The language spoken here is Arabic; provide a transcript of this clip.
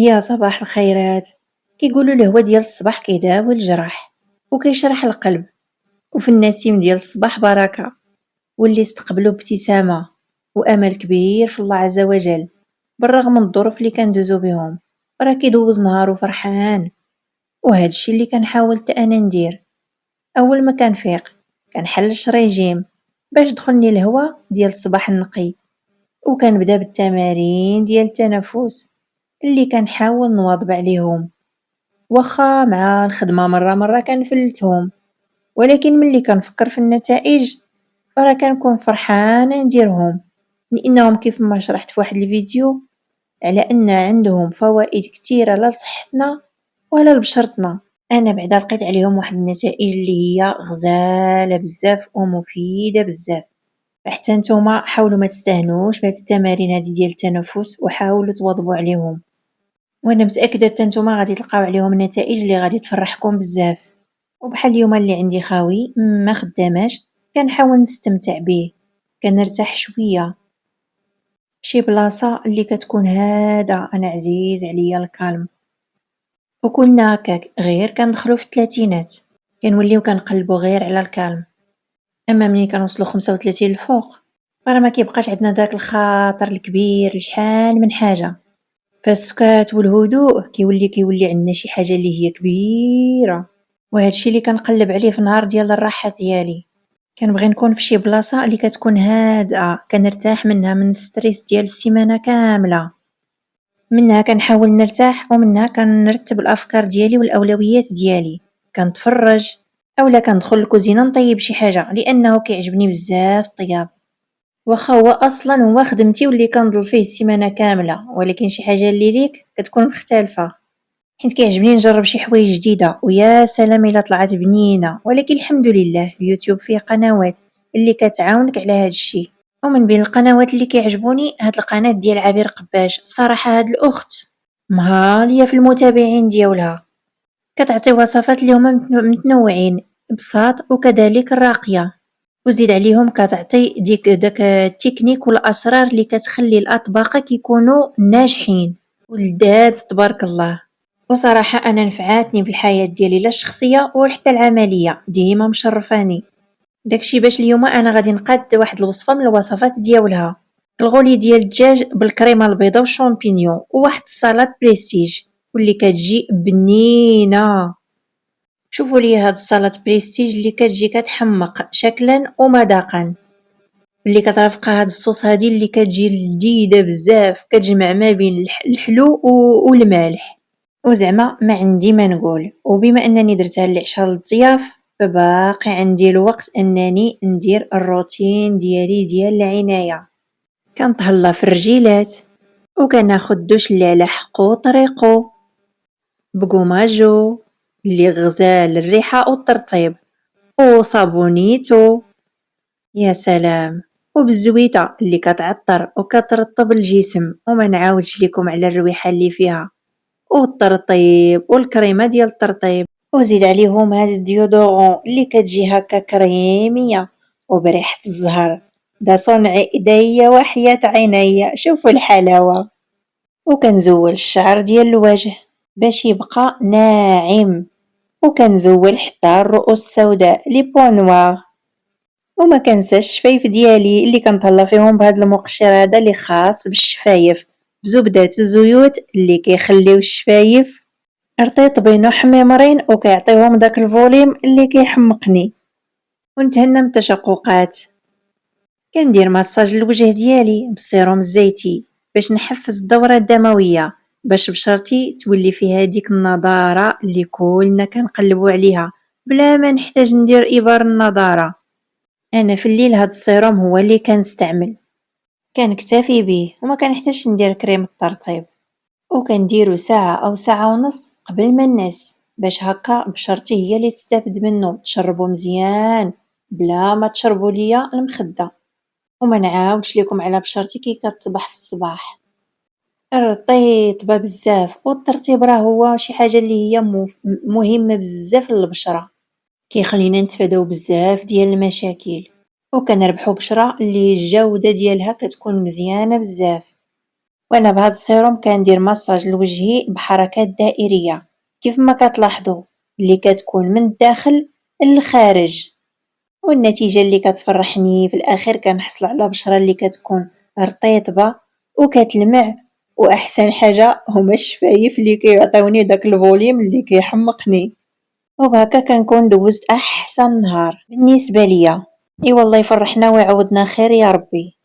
يا صباح الخيرات. كيقولوا الهوا ديال الصباح كيداوي الجرح وكيشرح القلب، وفي النسيم ديال الصباح بركة، واللي استقبلوا بابتسامة وامل كبير في الله عز وجل. بالرغم من الظروف اللي كندوزو بهم راه كيدوز نهارو فرحان. وهذا الشيء اللي كنحاول حتى انا ندير. اول ما كنفيق كنحلش ريجيم باش دخلني الهوا ديال الصباح النقي، وكنبدا بالتمارين ديال التنفس اللي كنحاول نواظب عليهم، واخا مع الخدمة مرة كنفلتهم، ولكن ملي كنفكر في النتائج راه كنكون فرحانة نديرهم، لانهم كيف ما شرحت في واحد الفيديو على ان عندهم فوائد كتيرة لا لصحتنا ولا لبشرتنا. انا بعدا لقيت عليهم واحد النتائج اللي هي غزالة بزاف ومفيدة بزاف. حتى نتوما حاولوا ما تستهنوش بهاد التمارين هادي ديال التنفس وحاولوا تواظبوا عليهم، وانا متاكده حتى نتوما غادي تلقاو عليهم نتائج اللي غادي تفرحكم بزاف. وبحال اليوم اللي عندي خاوي ما خداماش كنحاول نستمتع به، كنرتاح شويه شي بلاصه اللي كتكون هاده. انا عزيز عليا الكالم، وكنا هكاك غير كندخلو في الثلاثينات كنوليو كنقلبو غير على الكالم. اما ملي كنوصلو 35 الفوق راه ما كيبقاش عندنا داك الخاطر الكبير لشحال من حاجه. فالسكات والهدوء كيولي عندنا شي حاجه اللي هي كبيره، وهذا الشيء اللي كنقلب عليه في النهار ديال الراحه ديالي. كنبغي نكون في شي بلاصه اللي كتكون هادئه كنرتاح منها من الستريس ديال السيمانه كامله. منها كنحاول نرتاح ومنها كنرتب الافكار ديالي والاولويات ديالي، كنتفرج اولا كندخل الكوزينه نطيب شي حاجه لانه كيعجبني بزاف الطياب. واخا هو اصلا هو خدمتي واللي كنضل فيه السيمانه كامله، ولكن شي حاجه اللي ليك كتكون مختلفه، حيت كيعجبني نجرب شي حوايج جديده. ويا سلام الا طلعت بنينه، ولكن الحمد لله اليوتيوب فيه قنوات اللي كتعاونك على هذا الشيء. ومن بين القنوات اللي كيعجبوني هاد القناه ديال عبير قباش. صراحه هاد الاخت مهاليه في المتابعين ديالها، كتعطي وصفات اللي هما متنوعين بساط وكذلك راقيه، وزيد عليهم كتعطي داك التكنيك والاسرار اللي كتخلي الاطباق كيكونوا ناجحين ولذاذ تبارك الله. وصراحه انا نفعاتني بالحياه ديالي لا الشخصيه وحتى العمليه، ديما مشرفاني. داكشي باش اليوم انا غادي نقاد واحد الوصفه من الوصفات ديالها، الغولي ديال الدجاج بالكريمه البيضاء والشامبينيون، وواحد السلطه بريستيج واللي كتجي بنينه. شوفوا لي هاد السلطه بريستيج اللي كتجي كتحمق شكلا ومذاقا، اللي كترافقها هاد الصوص هادي اللي كتجي لذيذه بزاف، كتجمع ما بين الحلو والمالح. وزعما ما عندي ما نقول، وبما انني درتها للعشاء للضياف فباقي عندي الوقت انني ندير الروتين ديالي ديال العنايه. كنتهلا في الرجيلات وكناخد دوش اللي على حقو طريقو بقماجو اللي غزال الريحه والترطيب وصابونيتو، يا سلام، وبالزويته اللي كتعطر وكترطب الجسم. وما نعاودش لكم على الرويحه اللي فيها، والترطيب والكريمه ديال الترطيب، وزيد عليهم هاد الديودورون اللي كتجي هكا كريميه وبريحه الزهر. دا صنع ايديا وحياة عينيا، شوفوا الحلاوه. وكنزول الشعر ديال الوجه باش يبقى ناعم، وكنزول حتى الرؤوس السوداء لي بوان نوار. وما كنساش الشفايف ديالي اللي كنتهلا فيهم بهذا المقشر هذا اللي خاص بالشفايف، بزبدات وزيوت اللي كيخليو الشفايف رطيطبين وحميمرين وكيعطيوهم داك الفوليم اللي كيحمقني. ونتهنى من التشققات. كندير مساج للوجه ديالي بالسيروم الزيتي باش نحفز الدورة الدموية، باش بشرتي تولي فيها ديك النضارة اللي كلنا كنقلبوا عليها بلا ما نحتاج ندير إبار النضارة. انا في الليل هاد السيروم هو اللي كنستعمل، كنكتفي به وما كنحتاجش ندير كريم الترطيب، وكنديرو ساعة او ساعة ونص قبل ما نعس باش هكا بشرتي هي اللي تستافد منه. تشربو مزيان بلا ما تشربو ليا المخدة. وما نعاودش لكم على بشرتي كي كتصبح في الصباح رطيبة بزاف. والترطيب راه هو شي حاجة اللي هي مهمة بزاف للبشرة، كيخلينا نتفاداو بزاف ديال المشاكل، وكنربحو بشرة اللي الجودة ديالها كتكون مزيانة بزاف. وانا بهذا السيروم كندير مساج لوجهي بحركات دائريه كيف ما كتلاحظوا، اللي كتكون من الداخل للخارج. والنتيجه اللي كتفرحني في الاخير كنحصل على بشره اللي كتكون رطيبه وكتلمع، واحسن حاجه هما الشفايف اللي كيعطيوني داك الفوليوم اللي كيحمقني. وبهكا كنكون دوزت احسن نهار بالنسبه ليا. اي والله يفرحنا ويعوضنا خير يا ربي.